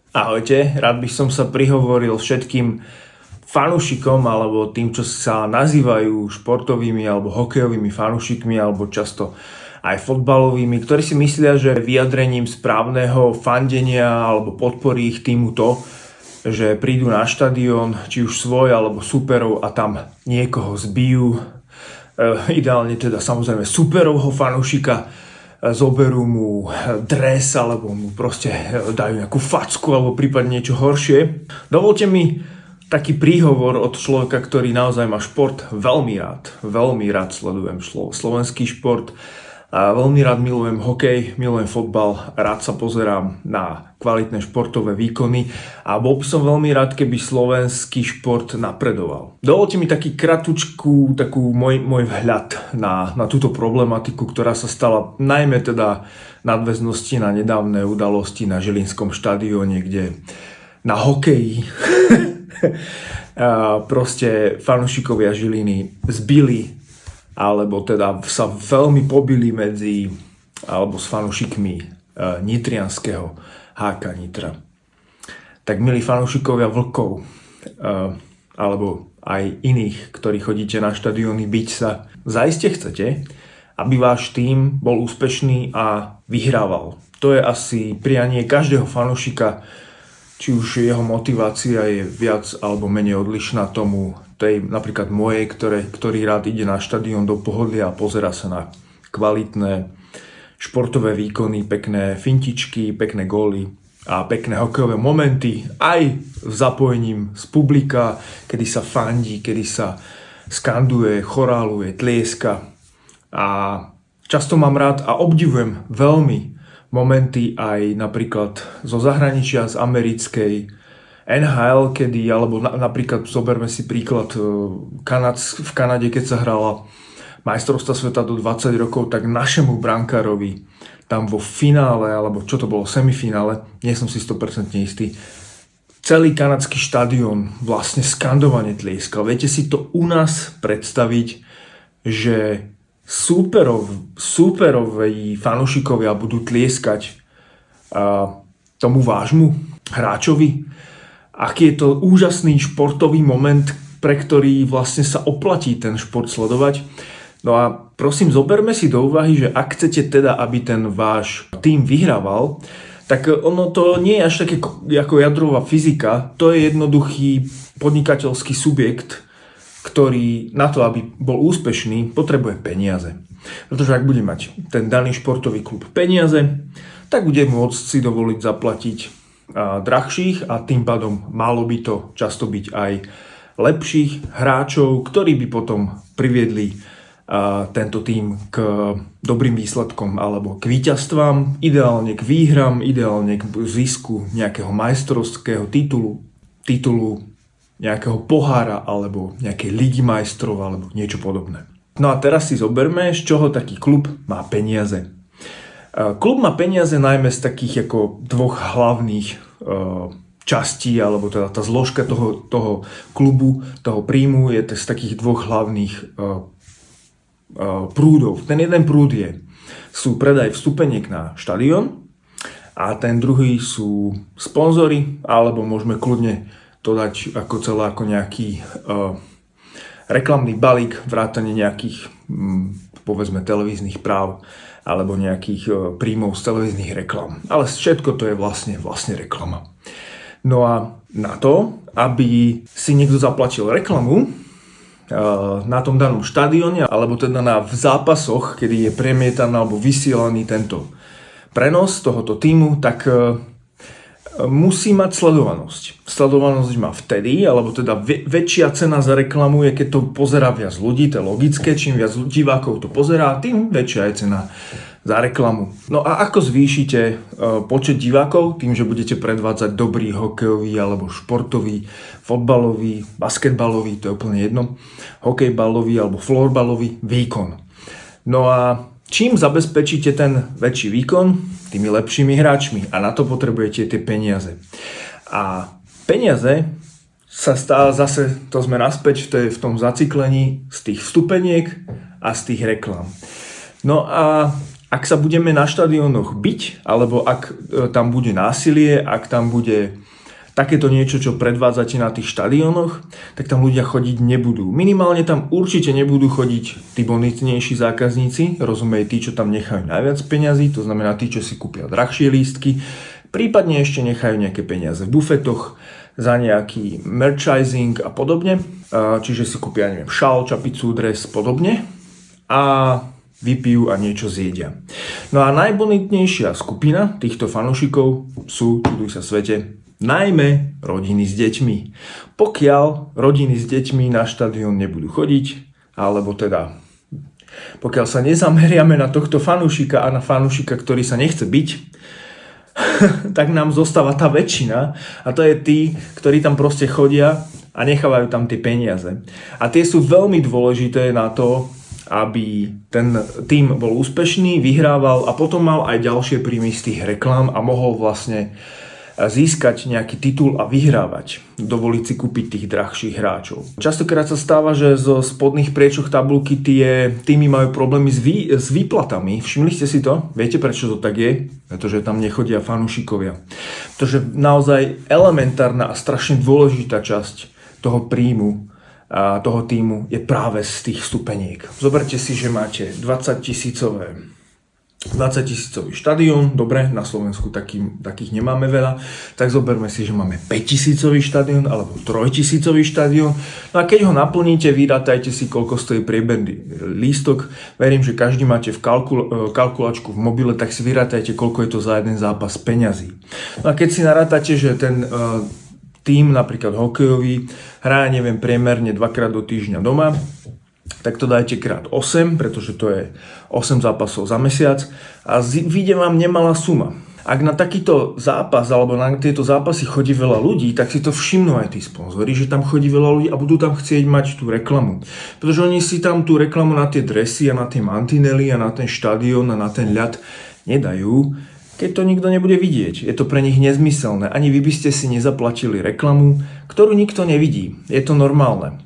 Ahojte, rád by som sa prihovoril všetkým fanúšikom alebo tým, čo sa nazývajú športovými alebo hokejovými fanúšikmi alebo často aj fotbalovými, ktorí si myslia, že vyjadrením správneho fandenia alebo podpory ich týmu to, že prídu na štadión, či už svoj alebo superov a tam niekoho zbijú, ideálne teda samozrejme superovho fanúšika, zoberú mu dres alebo mu proste dajú nejakú facku alebo prípadne niečo horšie. Dovolte mi taký príhovor od človeka, ktorý naozaj má šport veľmi rád. Veľmi rád sledujem slovenský šport. A veľmi rád milujem hokej, milujem fotbal, rád sa pozerám na kvalitné športové výkony a bol by som veľmi rád, keby slovenský šport napredoval. Dovolte mi taký kratučku, môj vhľad na túto problematiku, ktorá sa stala najmä teda nadväznosti na nedávne udalosti na Žilinskom štadióne, kde na hokeji proste fanúšikovia Žiliny zbili alebo teda sa veľmi pobili s fanúšikmi nitrianskeho HK Nitra. Tak milí fanúšikovia Vlkov, alebo aj iných, ktorí chodíte na štadióny biť sa, zaiste chcete, aby váš tím bol úspešný a vyhrával. To je asi prianie každého fanúšika, či už jeho motivácia je viac alebo menej odlišná tomu, tej napríklad mojej, ktorý rád ide na štadión do pohodlia a pozerá sa na kvalitné športové výkony, pekné fintičky, pekné góly a pekné hokejové momenty, aj v zapojením z publika, kedy sa fandí, kedy sa skanduje, choráluje, tlieska. A často mám rád a obdivujem veľmi momenty aj napríklad zo zahraničia, z americkej NHL, kedy, alebo napríklad zoberme si príklad v Kanade, keď sa hrala majstrovstvá sveta do 20 rokov, tak našemu brankárovi tam vo finále, alebo čo to bolo, semifinále, nie som si 100% istý, celý kanadský štadión vlastne skandovane tlieskal. Viete si to u nás predstaviť, že súperoví fanúšikovia budú tlieskať tomu vášmu hráčovi? Aký je to úžasný športový moment, pre ktorý vlastne sa oplatí ten šport sledovať. No a prosím, zoberme si do úvahy, že ak chcete teda, aby ten váš tím vyhrával, tak ono to nie je až také ako jadrová fyzika, to je jednoduchý podnikateľský subjekt, ktorý na to, aby bol úspešný, potrebuje peniaze. Pretože ak bude mať ten daný športový klub peniaze, tak bude môcť si dovoliť zaplatiť drahších a tým pádom malo by to často byť aj lepších hráčov, ktorí by potom priviedli tento tým k dobrým výsledkom alebo k víťazstvám, ideálne k výhram, ideálne k zisku nejakého majstrovského titulu nejakého pohára alebo nejakej ligy majstrov alebo niečo podobné. No a teraz si zoberme, z čoho taký klub má peniaze. Klub má peniaze najmä z takých ako dvoch hlavných častí, alebo teda tá zložka toho klubu, toho príjmu je z takých dvoch hlavných prúdov. Ten jeden prúd sú predaj vstupeniek na štadión a ten druhý sú sponzory, alebo môžeme kľudne to dať ako nejaký reklamný balík, vrátane nejakých povedzme televíznych práv alebo nejakých príjmov z televíznych reklam. Ale všetko to je vlastne reklama. No a na to, aby si niekto zaplatil reklamu na tom danom štadióne, alebo teda v zápasoch, kedy je premietaný alebo vysielaný tento prenos tohoto týmu, tak musí mať sledovanosť. Sledovanosť má vtedy, alebo teda väčšia cena za reklamu je, keď to pozerá viac ľudí, to je logické, čím viac divákov to pozerá, tým väčšia je cena za reklamu. No a ako zvýšite počet divákov? Tým, že budete predvádzať dobrý hokejový alebo športový, fotbalový, basketbalový, to je úplne jedno, hokejbalový alebo florbalový výkon. No a čím zabezpečíte ten väčší výkon? Tými lepšími hráčmi a na to potrebujete tie peniaze. A peniaze sa stále zase, to sme naspäť v tom zaciklení z tých vstupeniek a z tých reklám. No a ak sa budeme na štadiónoch biť, alebo ak tam bude násilie, ak tam bude takéto niečo, čo predvádzate na tých štadiónoch, tak tam ľudia chodiť nebudú. Minimálne tam určite nebudú chodiť tí bonitnejší zákazníci, rozumej, tí, čo tam nechajú najviac peňazí, to znamená tí, čo si kúpia drahšie lístky, prípadne ešte nechajú nejaké peniaze v bufetoch za nejaký merchandising a podobne, čiže si kúpia, neviem, šal, čapicu, dres, podobne a vypijú a niečo zjedia. No a najbonitnejšia skupina týchto fanúšikov sú, čuduj sa svete, najmä rodiny s deťmi. Pokiaľ rodiny s deťmi na štadión nebudú chodiť, alebo teda pokiaľ sa nezameriame na tohto fanúšika a na fanúšika, ktorý sa nechce byť, tak nám zostáva tá väčšina a to je tí, ktorí tam proste chodia a nechávajú tam tie peniaze. A tie sú veľmi dôležité na to, aby ten tým bol úspešný, vyhrával a potom mal aj ďalšie príjmy z tých reklám a mohol vlastne získať nejaký titul a vyhrávať, dovoliť si kúpiť tých drahších hráčov. Častokrát sa stáva, že zo spodných priečok tabuľky tie týmy majú problémy s výplatami. Všimli ste si to? Viete, prečo to tak je? Pretože tam nechodia fanúšikovia. Pretože naozaj elementárna a strašne dôležitá časť toho príjmu a toho týmu je práve z tých stupeniek. Zoberte si, že máte 20-tisícový štadión, dobre, na Slovensku takých nemáme veľa, tak zoberme si, že máme 5-tisícový štadión alebo 3-tisícový štadión. No a keď ho naplníte, vyrátajte si, koľko stojí priemerný lístok. Verím, že každý máte v kalkulačku v mobile, tak si vyrátajte, koľko je to za jeden zápas peňazí. No a keď si narátate, že ten tým, napríklad hokejový, hrá, neviem, priemerne 2-krát do týždňa doma, tak to dajte krát 8, pretože to je 8 zápasov za mesiac a vyjde vám nemalá suma. Ak na takýto zápas alebo na tieto zápasy chodí veľa ľudí, tak si to všimnú aj tí sponzori, že tam chodí veľa ľudí a budú tam chcieť mať tú reklamu. Pretože oni si tam tú reklamu na tie dresy a na tie mantinely a na ten štadión a na ten ľad nedajú, keď to nikto nebude vidieť. Je to pre nich nezmyselné. Ani vy by ste si nezaplatili reklamu, ktorú nikto nevidí. Je to normálne.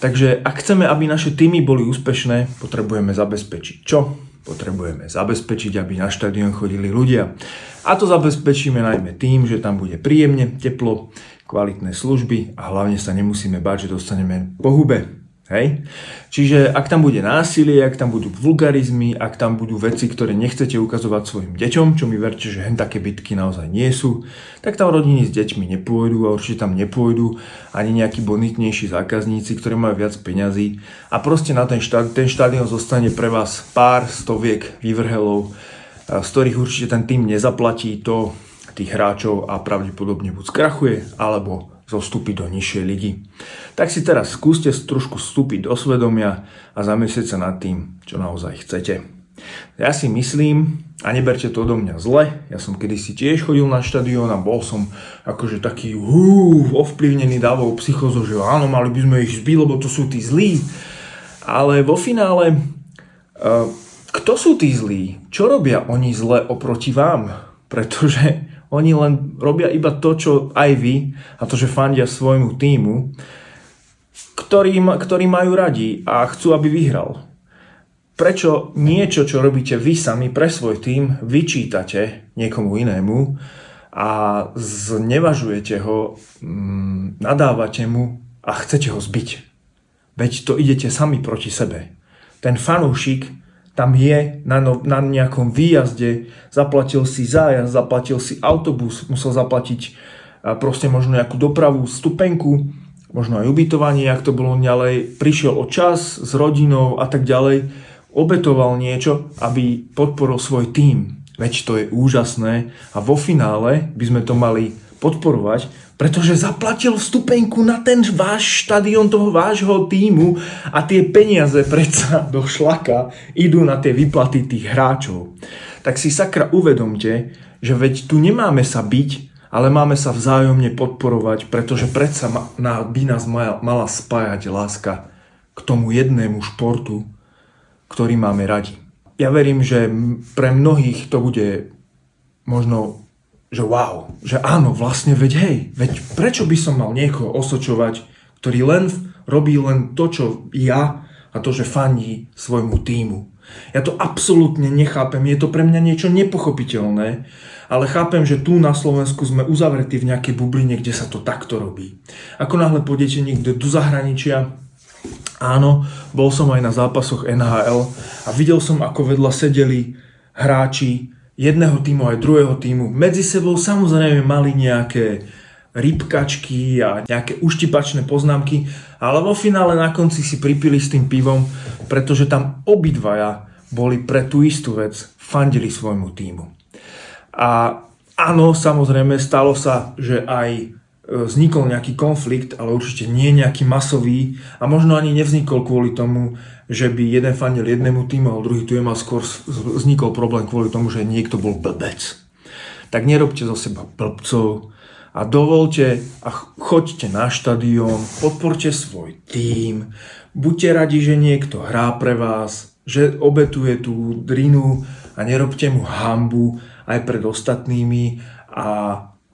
Takže ak chceme, aby naše týmy boli úspešné, potrebujeme zabezpečiť čo? Potrebujeme zabezpečiť, aby na štadión chodili ľudia. A to zabezpečíme najmä tým, že tam bude príjemne, teplo, kvalitné služby a hlavne sa nemusíme báť, že dostaneme po hube. Hej? Čiže ak tam bude násilie, ak tam budú vulgarizmy, ak tam budú veci, ktoré nechcete ukazovať svojim deťom, čo mi verte, že také bitky naozaj nie sú, tak tam rodiny s deťmi nepôjdu a určite tam nepôjdu ani nejakí bonitnejší zákazníci, ktorí majú viac peňazí a proste na ten štadión zostane pre vás pár stoviek vyvrhelov, z ktorých určite ten tým nezaplatí to tých hráčov a pravdepodobne buď skrachuje, alebo zostúpiť do nižšej ligy. Tak si teraz skúste trošku vstúpiť do svedomia a zamyslieť sa nad tým, čo naozaj chcete. Ja si myslím, a neberte to odo mňa zle, ja som kedysi tiež chodil na štadión a bol som akože taký ovplyvnený dávou psychózou, že áno, mali by sme ich zbiť, lebo to sú tí zlí. Ale vo finále, kto sú tí zlí? Čo robia oni zle oproti vám? Pretože oni len robia iba to, čo aj vy, a to, že fandia svojmu tímu, ktorý majú radi a chcú, aby vyhral. Prečo niečo, čo robíte vy sami pre svoj tím, vyčítate niekomu inému a znevažujete ho, nadávate mu a chcete ho zbiť? Veď to idete sami proti sebe. Ten fanúšik tam je na nejakom výjazde, zaplatil si zájazd, zaplatil si autobus, musel zaplatiť proste možno nejakú dopravu, stupenku, možno aj ubytovanie, ak to bolo ďalej, prišiel o čas s rodinou a tak ďalej, obetoval niečo, aby podporil svoj tím. Veď to je úžasné a vo finále by sme to mali podporovať, pretože zaplatil vstupenku na ten váš štadión toho vášho tímu a tie peniaze predsa do šlaka idú na tie výplaty tých hráčov. Tak si sakra uvedomte, že veď tu nemáme sa byť, ale máme sa vzájomne podporovať, pretože predsa by nás mala spájať láska k tomu jednému športu, ktorý máme radi. Ja verím, že pre mnohých to bude možno že wow, že áno, vlastne veď prečo by som mal niekoho osočovať, ktorý robí len to, čo ja a to, že fandí svojmu tímu. Ja to absolútne nechápem, je to pre mňa niečo nepochopiteľné, ale chápem, že tu na Slovensku sme uzavretí v nejakej bubline, kde sa to takto robí. Ako náhle pôjdete niekde do zahraničia, áno, bol som aj na zápasoch NHL a videl som, ako vedľa sedeli hráči jedného tímu aj druhého tímu. Medzi sebou samozrejme mali nejaké rybkačky a nejaké uštipačné poznámky, ale vo finále na konci si pripili s tým pivom, pretože tam obidvaja boli pre tú istú vec, fandili svojmu tímu. A áno, samozrejme, stalo sa, že aj vznikol nejaký konflikt, ale určite nie nejaký masový a možno ani nevznikol kvôli tomu, že by jeden fandil jednému týmu, ale druhý tu mal skôr vznikol problém kvôli tomu, že niekto bol blbec. Tak nerobte zo seba blbcov a dovolte a choďte na štadión, podporte svoj tím, buďte radi, že niekto hrá pre vás, že obetuje tú drinu a nerobte mu hanbu aj pred ostatnými a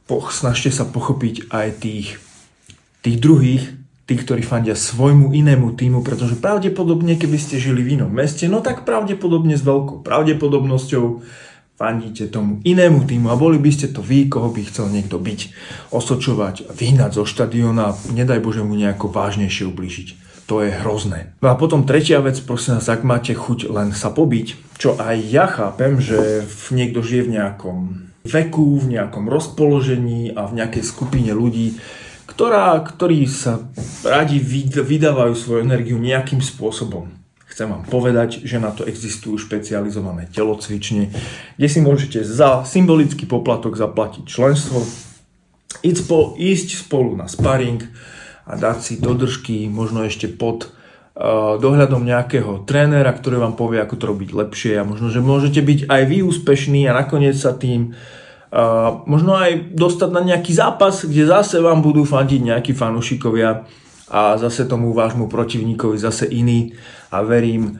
snažte sa pochopiť aj tých druhých, tých, ktorí fandia svojmu inému tímu, pretože pravdepodobne, keby ste žili v inom meste, no tak pravdepodobne s veľkou pravdepodobnosťou fandíte tomu inému tímu a boli by ste to vy, koho by chcel niekto byť, osočovať, vyhnať zo štadióna, nedaj Bože mu nejako vážnejšie ublížiť. To je hrozné. No a potom tretia vec, prosím vás, ak máte chuť len sa pobiť, čo aj ja chápem, že niekto žije v nejakom veku, v nejakom rozpoložení a v nejakej skupine ľudí, ktorí sa radi vydávajú svoju energiu nejakým spôsobom. Chcem vám povedať, že na to existujú špecializované telocvične, kde si môžete za symbolický poplatok zaplatiť členstvo, ísť spolu na sparing a dať si dodržky, možno ešte pod dohľadom nejakého trénera, ktorý vám povie, ako to robiť lepšie a možno, že môžete byť aj vy úspešní a nakoniec sa tým možno aj dostať na nejaký zápas, kde zase vám budú fandiť nejakí fanúšikovia a zase tomu vášmu protivníkovi zase iní a verím,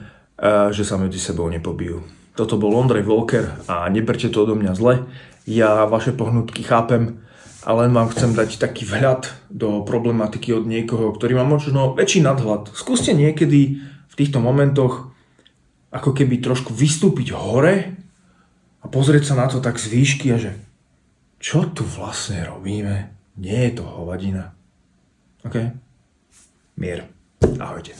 že sa medzi sebou nepobijú. Toto bol Ondrej Volker a neberte to odo mňa zle, ja vaše pohnutky chápem a len vám chcem dať taký vhľad do problematiky od niekoho, ktorý má možno väčší nadhľad. Skúste niekedy v týchto momentoch ako keby trošku vystúpiť hore a pozrieť sa na to tak z výšky a že čo tu vlastne robíme? Nie je to hovadina. OK? Mier. Ahojte.